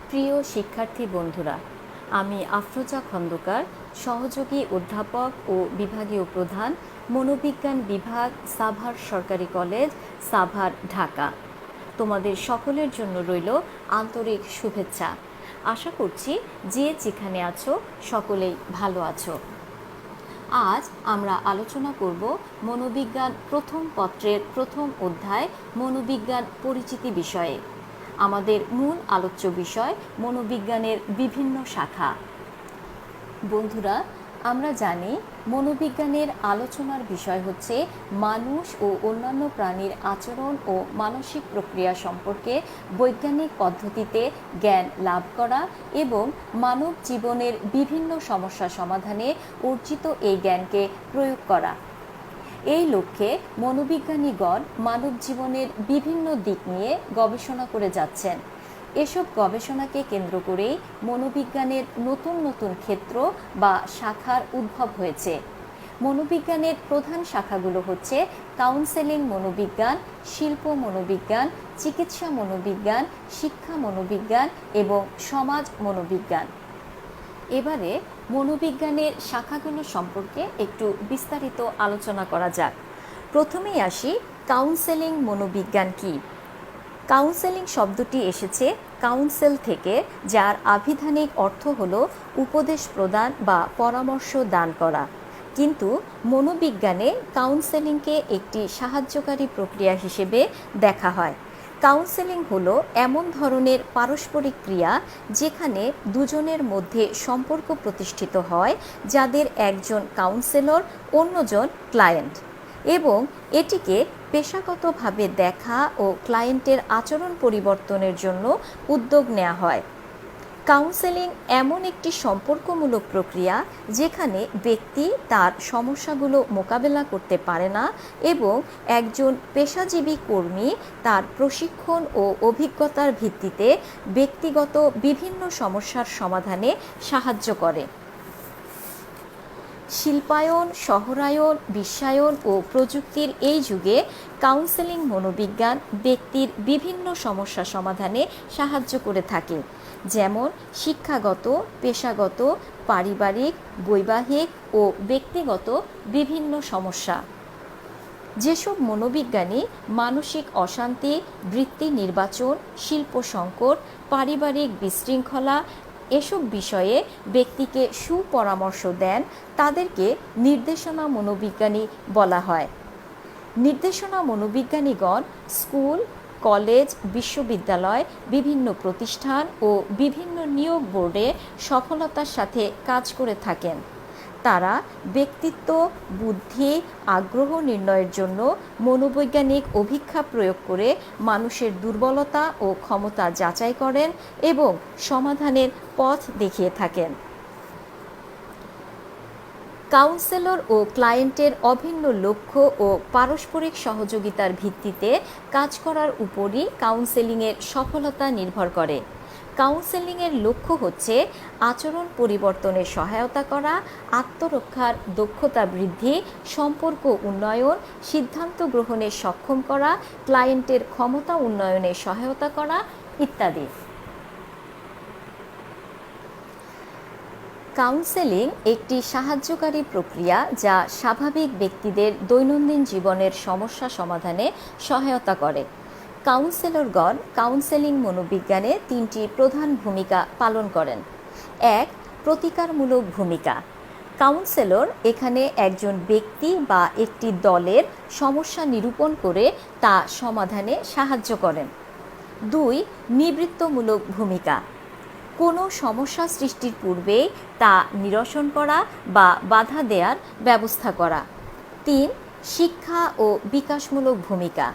প্রিয় শিক্ষার্থী বন্ধুরা, আমি আফরোজা খন্দকার, সহযোগী অধ্যাপক ও বিভাগীয় প্রধান, মনোবিজ্ঞান বিভাগ, সাভার সরকারি কলেজ, সাভার, ঢাকা। তোমাদের সকলের জন্য রইল আন্তরিক শুভেচ্ছা। আশা করছি যে যেখানে আছো সকলেই ভালো আছো। আজ আমরা আলোচনা করব মনোবিজ্ঞান প্রথম পত্রের প্রথম অধ্যায় মনোবিজ্ঞান পরিচিতি বিষয়ে। আমাদের মূল আলোচ্য বিষয় মনোবিজ্ঞানের বিভিন্ন শাখা। বন্ধুরা, আমরা জানি মনোবিজ্ঞানের আলোচনার বিষয় হচ্ছে মানুষ ও অন্যান্য প্রাণীর আচরণ ও মানসিক প্রক্রিয়া সম্পর্কে বৈজ্ঞানিক পদ্ধতিতে জ্ঞান লাভ করা এবং মানব জীবনের বিভিন্ন সমস্যা সমাধানে অর্জিত এই জ্ঞানকে প্রয়োগ করা। এই লক্ষ্যে মনোবিজ্ঞানীগণ মানব জীবনের বিভিন্ন দিক নিয়ে গবেষণা করে যাচ্ছেন। এসব গবেষণাকে কেন্দ্র করেই মনোবিজ্ঞানের নতুন নতুন ক্ষেত্র বা শাখার উদ্ভব হয়েছে। মনোবিজ্ঞানের প্রধান শাখাগুলো হচ্ছে কাউন্সেলিং মনোবিজ্ঞান, শিল্প মনোবিজ্ঞান, চিকিৎসা মনোবিজ্ঞান, শিক্ষা মনোবিজ্ঞান এবং সমাজ মনোবিজ্ঞান। এবারে মনোবিজ্ঞানের শাখাগুলো সম্পর্কে একটু বিস্তারিত আলোচনা করা যাক। প্রথমেই আসি কাউন্সেলিং মনোবিজ্ঞান কি। কাউন্সেলিং শব্দটি এসেছে কাউন্সেল থেকে, যার আভিধানিক অর্থ হল উপদেশ প্রদান বা পরামর্শ দান করা। কিন্তু মনোবিজ্ঞানে কাউন্সেলিংকে একটি সাহায্যকারী প্রক্রিয়া হিসেবে দেখা হয়। কাউন্সেলিং হলো এমন ধরনের পারস্পরিক ক্রিয়া যেখানে দুজনের মধ্যে সম্পর্ক প্রতিষ্ঠিত হয়, যাদের একজন কাউন্সেলর, অন্যজন ক্লায়েন্ট, এবং এটিকে পেশাগতভাবে দেখা ও ক্লায়েন্টের আচরণ পরিবর্তনের জন্য উদ্যোগ নেওয়া হয়। কাউন্সেলিং এমন একটি সম্পর্কমূলক প্রক্রিয়া যেখানে ব্যক্তি তার সমস্যাগুলো মোকাবেলা করতে পারে না এবং একজন পেশাজীবী কর্মী তার প্রশিক্ষণ ও অভিজ্ঞতার ভিত্তিতে ব্যক্তিগত বিভিন্ন সমস্যার সমাধানে সাহায্য করে। শিল্পায়ন, শহরায়ন, বিশ্বায়ন ও প্রযুক্তির এই যুগে কাউন্সেলিং মনোবিজ্ঞান ব্যক্তির বিভিন্ন সমস্যা সমাধানে সাহায্য করে থাকে, যেমন শিক্ষাগত, পেশাগত, পারিবারিক, বৈবাহিক ও ব্যক্তিগত বিভিন্ন সমস্যা। যেসব মনোবিজ্ঞানী মানসিক অশান্তি, বৃত্তি নির্বাচন, শিল্প সংকট, পারিবারিক বিশৃঙ্খলা এসব বিষয়ে ব্যক্তিকে সুপরামর্শ দেন, তাদেরকে নির্দেশনা মনোবিজ্ঞানী বলা হয়। নির্দেশনা মনোবিজ্ঞানীগণ স্কুল, কলেজ, বিশ্ববিদ্যালয়, বিভিন্ন প্রতিষ্ঠান ও বিভিন্ন নিয়োগ বোর্ডে সফলতার সাথে কাজ করে থাকেন। তারা ব্যক্তিত্ব, বুদ্ধি, আগ্রহ নির্ণয়ের জন্য মনোবৈজ্ঞানিক অভিক্ষা প্রয়োগ করে মানুষের দুর্বলতা ও ক্ষমতা যাচাই করেন এবং সমাধানের পথ দেখিয়ে থাকেন। কাউন্সেলর ও ক্লায়েন্টের অভিন্ন লক্ষ্য ও পারস্পরিক সহযোগিতার ভিত্তিতে কাজ করার উপরই কাউন্সেলিংয়ের সফলতা নির্ভর করে। কাউন্সেলিংয়ের লক্ষ্য হচ্ছে আচরণ পরিবর্তনে সহায়তা করা, আত্মরক্ষার দক্ষতা বৃদ্ধি, সম্পর্ক উন্নয়ন, সিদ্ধান্ত গ্রহণে সক্ষম করা, ক্লায়েন্টের ক্ষমতা উন্নয়নে সহায়তা করা ইত্যাদি। কাউন্সেলিং একটি সাহায্যকারী প্রক্রিয়া যা স্বাভাবিক ব্যক্তিদের দৈনন্দিন জীবনের সমস্যা সমাধানে সহায়তা করে। কাউন্সেলরগণ কাউন্সেলিং মনোবিজ্ঞানে তিনটি প্রধান ভূমিকা পালন করেন। এক, প্রতিকারমূলক ভূমিকা। কাউন্সেলর এখানে একজন ব্যক্তি বা একটি দলের সমস্যা নিরূপণ করে তা সমাধানে সাহায্য করেন। দুই, নিবৃত্তমূলক ভূমিকা। কোনো সমস্যা সৃষ্টির পূর্বেই তা নিরসন করা বা বাধা দেওয়ার ব্যবস্থা করা। তিন, শিক্ষা ও বিকাশমূলক ভূমিকা।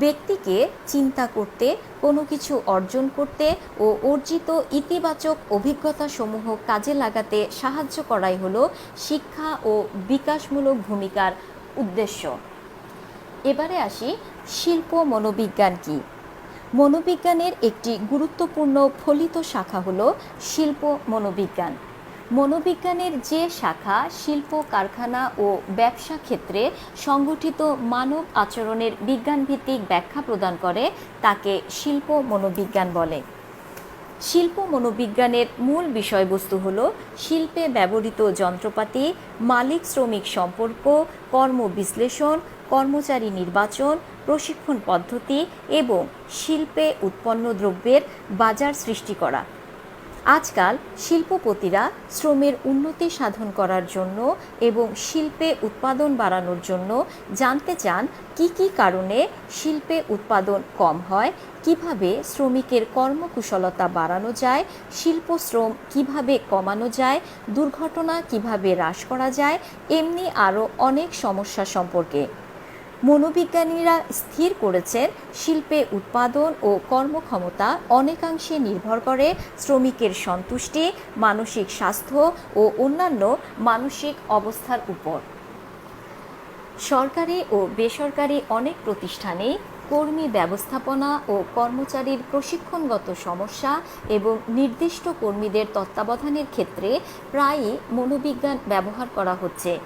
ব্যক্তিকে চিন্তা করতে, কোনো কিছু অর্জন করতে ও অর্জিত ইতিবাচক অভিজ্ঞতাসমূহ কাজে লাগাতে সাহায্য করাই হলো শিক্ষা ও বিকাশমূলক ভূমিকার উদ্দেশ্য। এবারে আসি শিল্প মনোবিজ্ঞান কি। মনোবিজ্ঞানের একটি গুরুত্বপূর্ণ ফলিত শাখা হল শিল্প মনোবিজ্ঞান। মনোবিজ্ঞানের যে শাখা শিল্প, কারখানা ও ব্যবসা ক্ষেত্রে সংগঠিত মানব আচরণের বিজ্ঞানভিত্তিক ব্যাখ্যা প্রদান করে তাকে শিল্প মনোবিজ্ঞান বলে। শিল্প মনোবিজ্ঞানের মূল বিষয়বস্তু হল শিল্পে ব্যবহৃত যন্ত্রপাতি, মালিক শ্রমিক সম্পর্ক, কর্ম বিশ্লেষণ, কর্মচারী নির্বাচন, প্রশিক্ষণ পদ্ধতি এবং শিল্পে উৎপন্ন দ্রব্যের বাজার সৃষ্টি করা। আজকাল শিল্পপতিরা শ্রমের উন্নতি সাধন করার জন্য এবং শিল্পে উৎপাদন বাড়ানোর জন্য জানতে চান কি কি কারণে শিল্পে উৎপাদন কম হয়, কিভাবে শ্রমিকের কর্মকুশলতা বাড়ানো যায়, শিল্প শ্রম কিভাবে কমানো যায়, দুর্ঘটনা কিভাবে হ্রাস করা যায়, এমনি আরও অনেক সমস্যা সম্পর্কে। মনোবিজ্ঞানীরা স্থির করেছেন শিল্পে উৎপাদন ও কর্মক্ষমতা অনেকাংশে নির্ভর করে শ্রমিকের সন্তুষ্টি, মানসিক স্বাস্থ্য ও অন্যান্য মানসিক অবস্থার উপর। সরকারি ও বেসরকারি অনেক প্রতিষ্ঠানে কর্মী ব্যবস্থাপনা ও কর্মচারীর প্রশিক্ষণগত সমস্যা এবং নির্দিষ্ট কর্মীদের তত্ত্বাবধানের ক্ষেত্রে প্রায়ই মনোবিজ্ঞান ব্যবহার করা হচ্ছে।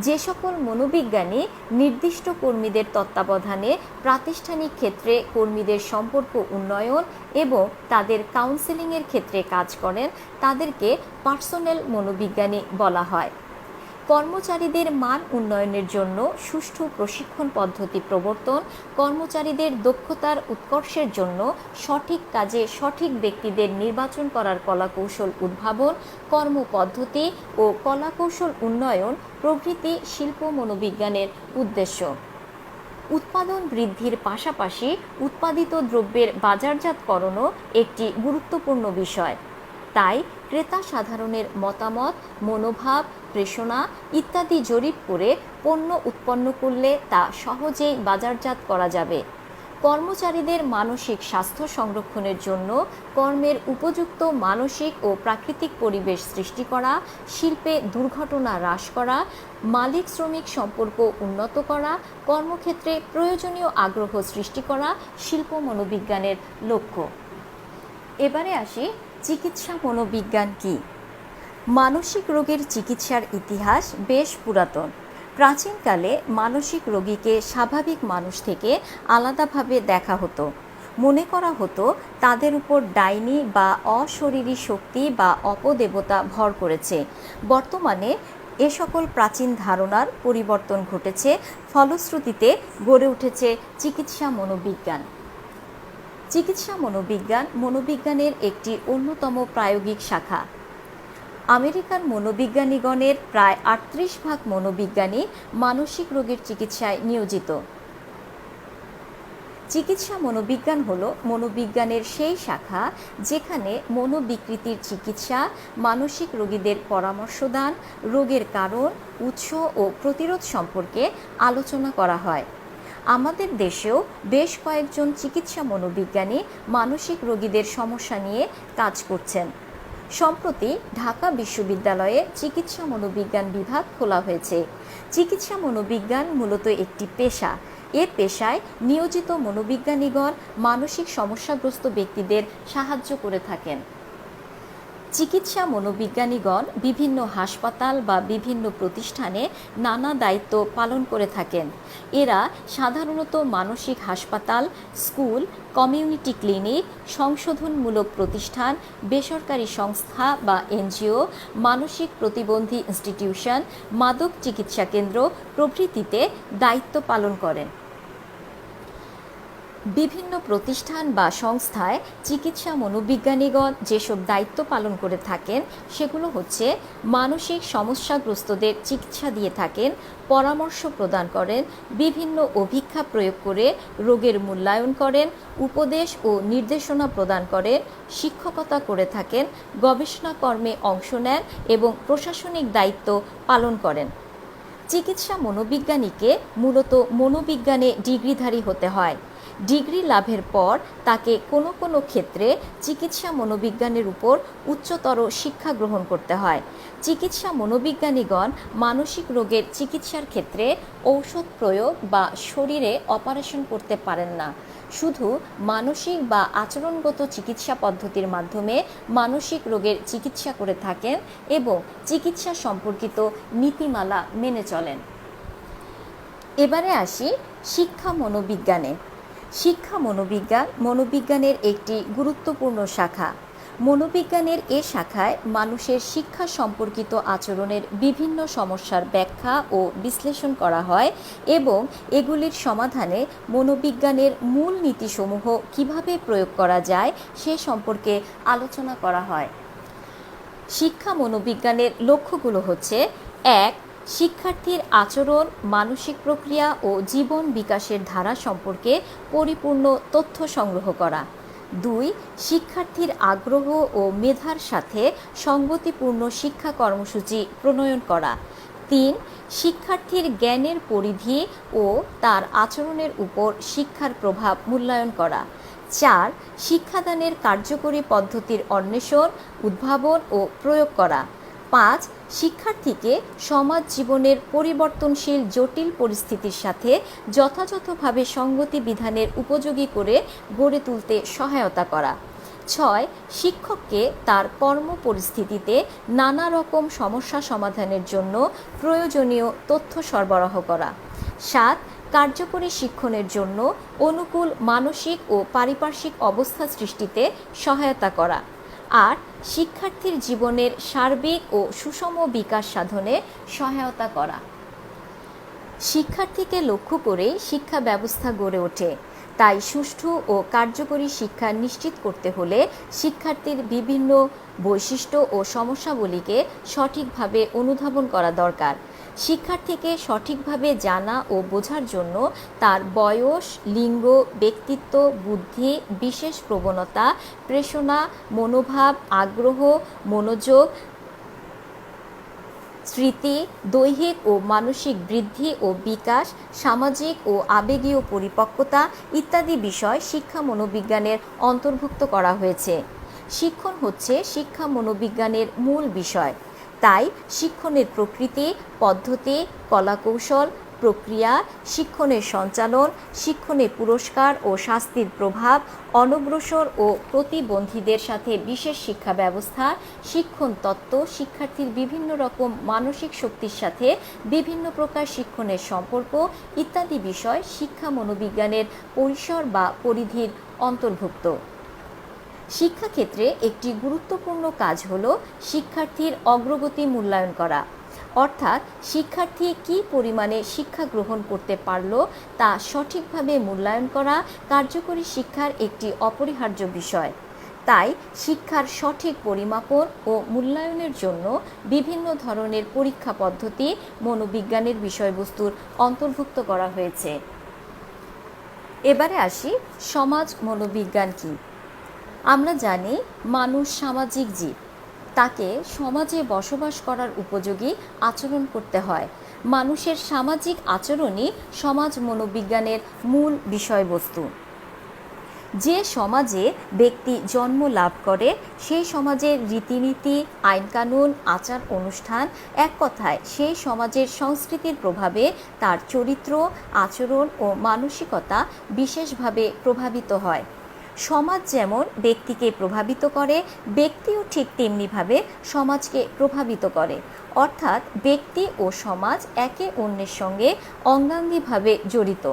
যে সকল মনোবিজ্ঞানী নির্দিষ্ট কর্মীদের তত্ত্বাবধানে প্রাতিষ্ঠানিক ক্ষেত্রে কর্মীদের সম্পর্ক উন্নয়ন এবং তাদের কাউন্সেলিংয়ের ক্ষেত্রে কাজ করেন তাদেরকে পার্সোনেল মনোবিজ্ঞানী বলা হয়। কর্মচারীদের মান উন্নয়নের জন্য সুষ্ঠু প্রশিক্ষণ পদ্ধতি প্রবর্তন, কর্মচারীদের দক্ষতার উৎকর্ষের জন্য সঠিক কাজে সঠিক ব্যক্তিদের নির্বাচন করার কলাকৌশল উদ্ভাবন, কর্মপদ্ধতি ও কলাকৌশল উন্নয়ন প্রভৃতি শিল্প মনোবিজ্ঞানের উদ্দেশ্য। উৎপাদন বৃদ্ধির পাশাপাশি উৎপাদিত দ্রব্যের বাজারজাতকরণও একটি গুরুত্বপূর্ণ বিষয়। তাই ক্রেতা সাধারণের মতামত, মনোভাব, প্রেষণা ইত্যাদি জরিপ করে পণ্য উৎপন্ন করলে তা সহজেই বাজারজাত করা যাবে। কর্মচারীদের মানসিক স্বাস্থ্য সংরক্ষণের জন্য কর্মের উপযুক্ত মানসিক ও প্রাকৃতিক পরিবেশ সৃষ্টি করা, শিল্পে দুর্ঘটনা হ্রাস করা, মালিক শ্রমিক সম্পর্ক উন্নত করা, কর্মক্ষেত্রে প্রয়োজনীয় আগ্রহ সৃষ্টি করা শিল্প মনোবিজ্ঞানের লক্ষ্য। এবারে আসি চিকিৎসা মনোবিজ্ঞান কী। মানসিক রোগের চিকিৎসার ইতিহাস বেশ পুরাতন। প্রাচীনকালে মানসিক রোগীকে স্বাভাবিক মানুষ থেকে আলাদাভাবে দেখা হতো। মনে করা হতো তাদের উপর ডাইনি বা অশরীরী শক্তি বা অপদেবতা ভর করেছে। বর্তমানে এ সকল প্রাচীন ধারণার পরিবর্তন ঘটেছে, ফলশ্রুতিতে গড়ে উঠেছে চিকিৎসা মনোবিজ্ঞান। চিকিৎসা মনোবিজ্ঞান মনোবিজ্ঞানের একটি অন্যতম প্রায়োগিক শাখা। আমেরিকার মনোবিজ্ঞানীগণের প্রায় ৩৮% মনোবিজ্ঞানী মানসিক রোগের চিকিৎসায় নিয়োজিত। চিকিৎসা মনোবিজ্ঞান হল মনোবিজ্ঞানের সেই শাখা যেখানে মনোবিকৃতির চিকিৎসা, মানসিক রোগীদের পরামর্শদান, রোগের কারণ, উৎস ও প্রতিরোধ সম্পর্কে আলোচনা করা হয়। আমাদের দেশেও বেশ কয়েকজন চিকিৎসা মনোবিজ্ঞানী মানসিক রোগীদের সমস্যা নিয়ে কাজ করছেন। সম্প্রতি ঢাকা বিশ্ববিদ্যালয়ে চিকিৎসা মনোবিজ্ঞান বিভাগ খোলা হয়েছে। চিকিৎসা মনোবিজ্ঞান মূলত একটি পেশা। এ পেশায় নিয়োজিত মনোবিজ্ঞানীগণ মানসিক সমস্যাগ্রস্ত ব্যক্তিদের সাহায্য করে থাকেন। চিকিৎসা মনোবিজ্ঞানীগণ বিভিন্ন হাসপাতাল বা বিভিন্ন প্রতিষ্ঠানে নানা দায়িত্ব পালন করে থাকেন। এরা সাধারণত মানসিক হাসপাতাল, স্কুল, কমিউনিটি ক্লিনিক, সংশোধনমূলক প্রতিষ্ঠান, বেসরকারি সংস্থা বা এনজিও, মানসিক প্রতিবন্ধী ইনস্টিটিউশন, মাদক চিকিৎসা কেন্দ্র প্রভৃতিতে দায়িত্ব পালন করেন। বিভিন্ন প্রতিষ্ঠান বা সংস্থায় চিকিৎসা মনোবিজ্ঞানীগণ যেসব দায়িত্ব পালন করে থাকেন সেগুলো হচ্ছে মানসিক সমস্যাগ্রস্তদের চিকিৎসা দিয়ে থাকেন, পরামর্শ প্রদান করেন, বিভিন্ন অভিজ্ঞতা প্রয়োগ করে রোগের মূল্যায়ন করেন, উপদেশ ও নির্দেশনা প্রদান করেন, শিক্ষকতা করে থাকেন, গবেষণা কর্মে অংশ নেন এবং প্রশাসনিক দায়িত্ব পালন করেন। চিকিৎসা মনোবিজ্ঞানীকে মূলত মনোবিজ্ঞানে ডিগ্রিধারী হতে হয়। ডিগ্রি লাভের পর তাকে কোনো কোনো ক্ষেত্রে চিকিৎসা মনোবিজ্ঞানের উপর উচ্চতর শিক্ষা গ্রহণ করতে হয়। চিকিৎসা মনোবিজ্ঞানীগণ মানসিক রোগের চিকিৎসার ক্ষেত্রে ঔষধ প্রয়োগ বা শরীরে অপারেশন করতে পারেন না। শুধু মানসিক বা আচরণগত চিকিৎসা পদ্ধতির মাধ্যমে মানসিক রোগের চিকিৎসা করে থাকেন এবং চিকিৎসা সম্পর্কিত নীতিমালা মেনে চলেন। এবারে আসি শিক্ষা মনোবিজ্ঞানে। শিক্ষা মনোবিজ্ঞান মনোবিজ্ঞানের একটি গুরুত্বপূর্ণ শাখা। মনোবিজ্ঞানের এ শাখায় মানুষের শিক্ষা সম্পর্কিত আচরণের বিভিন্ন সমস্যার ব্যাখ্যা ও বিশ্লেষণ করা হয় এবং এগুলির সমাধানে মনোবিজ্ঞানের মূল নীতিসমূহ কিভাবে প্রয়োগ করা যায় সে সম্পর্কে আলোচনা করা হয়। শিক্ষা মনোবিজ্ঞানের লক্ষ্যগুলো হচ্ছে: ১. শিক্ষার্থীর আচরণ, মানসিক প্রক্রিয়া ও জীবন বিকাশের ধারা সম্পর্কে পরিপূর্ণ তথ্য সংগ্রহ করা। ২. শিক্ষার্থীর আগ্রহ ও মেধার সাথে সঙ্গতিপূর্ণ শিক্ষা কর্মসূচি প্রণয়ন করা। ৩. শিক্ষার্থীর জ্ঞানের পরিধি ও তার আচরণের উপর শিক্ষার প্রভাব মূল্যায়ন করা। ৪. শিক্ষাদানের কার্যকরী পদ্ধতির অন্বেষণ, উদ্ভাবন ও প্রয়োগ করা। ৫. শিক্ষার্থীকে সমাজ জীবনের পরিবর্তনশীল জটিল পরিস্থিতির সাথে যথাযথভাবে সঙ্গতি বিধানের উপযোগী করে গড়ে তুলতে সহায়তা করা। ৬. শিক্ষককে তার কর্ম পরিস্থিতিতে নানা রকম সমস্যা সমাধানের জন্য প্রয়োজনীয় তথ্য সরবরাহ করা। ৭. কার্যকরী শিক্ষণের জন্য অনুকূল মানসিক ও পারিপার্শ্বিক অবস্থা সৃষ্টিতে সহায়তা করা। ৮. শিক্ষার্থীর জীবনের সার্বিক ও সুষম বিকাশ সাধনে সহায়তা করা। শিক্ষার্থীকে লক্ষ্য করে শিক্ষা ব্যবস্থা গড়ে ওঠে। তাই সুষ্ঠু ও কার্যকরী শিক্ষা নিশ্চিত করতে হলে শিক্ষার্থীর বিভিন্ন বৈশিষ্ট্য ও সমস্যাবলীকে সঠিকভাবে অনুধাবন করা দরকার। শিক্ষার্থীকে সঠিকভাবে জানা ও বোঝার জন্য তার বয়স, লিঙ্গ, ব্যক্তিত্ব, বুদ্ধি, বিশেষ প্রবণতা, প্রেরণা, মনোভাব, আগ্রহ, মনোযোগ, স্মৃতি, দৈহিক ও মানসিক বৃদ্ধি ও বিকাশ, সামাজিক ও আবেগীয় পরিপক্কতা ইত্যাদি বিষয় শিক্ষা মনোবিজ্ঞানের অন্তর্ভুক্ত করা হয়েছে। শিক্ষণ হচ্ছে শিক্ষা মনোবিজ্ঞানের মূল বিষয়। তাই শিক্ষণের প্রকৃতি, পদ্ধতি, কলাকৌশল, প্রক্রিয়া, শিক্ষণের সঞ্চালন, শিক্ষণে পুরস্কার ও শাস্তির প্রভাব, অনগ্রসর ও প্রতিবন্ধীদের সাথে বিশেষ শিক্ষা ব্যবস্থা, শিক্ষণ তত্ত্ব, শিক্ষার্থীর বিভিন্ন রকম মানসিক শক্তির সাথে বিভিন্ন প্রকার শিক্ষণের সম্পর্ক ইত্যাদি বিষয় শিক্ষা মনোবিজ্ঞানের পরিসর বা পরিধির অন্তর্ভুক্ত। শিক্ষাক্ষেত্রে একটি গুরুত্বপূর্ণ কাজ হল শিক্ষার্থীর অগ্রগতি মূল্যায়ন করা, অর্থাৎ শিক্ষার্থী কী পরিমাণে শিক্ষা গ্রহণ করতে পারল তা সঠিকভাবে মূল্যায়ন করা কার্যকরী শিক্ষার একটি অপরিহার্য বিষয়। তাই শিক্ষার সঠিক পরিমাপন ও মূল্যায়নের জন্য বিভিন্ন ধরনের পরীক্ষা পদ্ধতি মনোবিজ্ঞানের বিষয়বস্তুর অন্তর্ভুক্ত করা হয়েছে। এবারে আসি সমাজ মনোবিজ্ঞান কী। আমরা জানি মানুষ সামাজিক জীব, তাকে সমাজে বসবাস করার উপযোগী আচরণ করতে হয়। মানুষের সামাজিক আচরণই সমাজ মনোবিজ্ঞানের মূল বিষয়বস্তু। যে সমাজে ব্যক্তি জন্ম লাভ করে সেই সমাজের রীতিনীতি, আইনকানুন, আচার অনুষ্ঠান, এক কথায় সেই সমাজের সংস্কৃতির প্রভাবে তার চরিত্র, আচরণ ও মানসিকতা বিশেষভাবে প্রভাবিত হয়। সমাজ যেমন ব্যক্তিকে প্রভাবিত করে, ব্যক্তিও ঠিক তেমনিভাবে সমাজকে প্রভাবিত করে। অর্থাৎ ব্যক্তি ও সমাজ একে অন্যের সঙ্গে অঙ্গাঙ্গিভাবে জড়িত।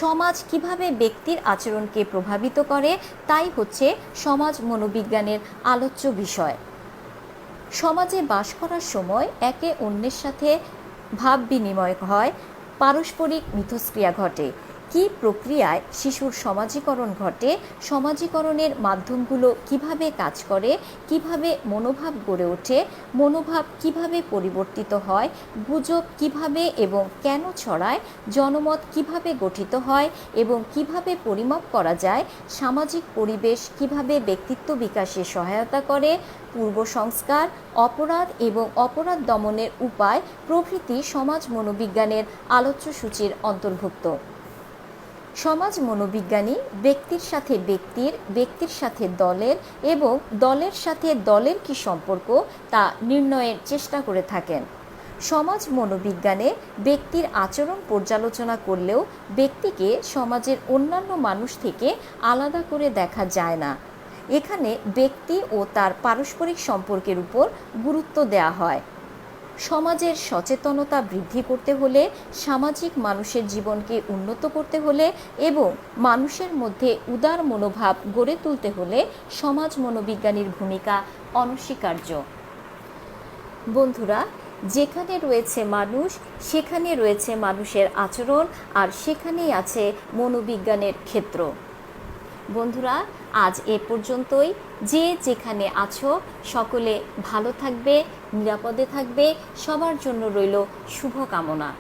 সমাজ কিভাবে ব্যক্তির আচরণকে প্রভাবিত করে তাই হচ্ছে সমাজ মনোবিজ্ঞানের আলোচ্য বিষয়। সমাজে বাস করার সময় একে অন্যের সাথে ভাব বিনিময় হয়, পারস্পরিক মিথস্ক্রিয়া ঘটে। কী প্রক্রিয়ায় শিশুর সমাজীকরণ ঘটে, সমাজীকরণের মাধ্যমগুলো কিভাবে কাজ করে, কিভাবে মনোভাব গড়ে ওঠে, মনোভাব কিভাবে পরিবর্তিত হয়, গুজব কিভাবে এবং কেন ছড়ায়, জনমত কিভাবে গঠিত হয় এবং কিভাবে পরিমাপ করা যায়, সামাজিক পরিবেশ কিভাবে ব্যক্তিত্ব বিকাশে সহায়তা করে, পূর্ব সংস্কার, অপরাধ এবং অপরাধ দমনের উপায় প্রভৃতি সমাজ মনোবিজ্ঞানের আলোচ্য সূচির অন্তর্ভুক্ত। সমাজ মনোবিজ্ঞানী ব্যক্তির সাথে ব্যক্তির, ব্যক্তির সাথে দলের এবং দলের সাথে দলের কী সম্পর্ক তা নির্ণয়ের চেষ্টা করে থাকেন। সমাজ মনোবিজ্ঞানে ব্যক্তির আচরণ পর্যালোচনা করলেও ব্যক্তিকে সমাজের অন্যান্য মানুষ থেকে আলাদা করে দেখা যায় না। এখানে ব্যক্তি ও তার পারস্পরিক সম্পর্কের উপর গুরুত্ব দেওয়া হয়। সমাজের সচেতনতা বৃদ্ধি করতে হলে, সামাজিক মানুষের জীবনকে উন্নত করতে হলে এবং মানুষের মধ্যে উদার মনোভাব গড়ে তুলতে হলে সমাজ মনোবিজ্ঞানীর ভূমিকা অনস্বীকার্য। বন্ধুরা, যেখানে রয়েছে মানুষ সেখানে রয়েছে মানুষের আচরণ, আর সেখানেই আছে মনোবিজ্ঞানের ক্ষেত্র। বন্ধুরা, আজ এ পর্যন্তই। যে যেখানে আছো সকলে ভালো থাকবে, নিরাপদে থাকবে। সবার জন্য রইল শুভকামনা।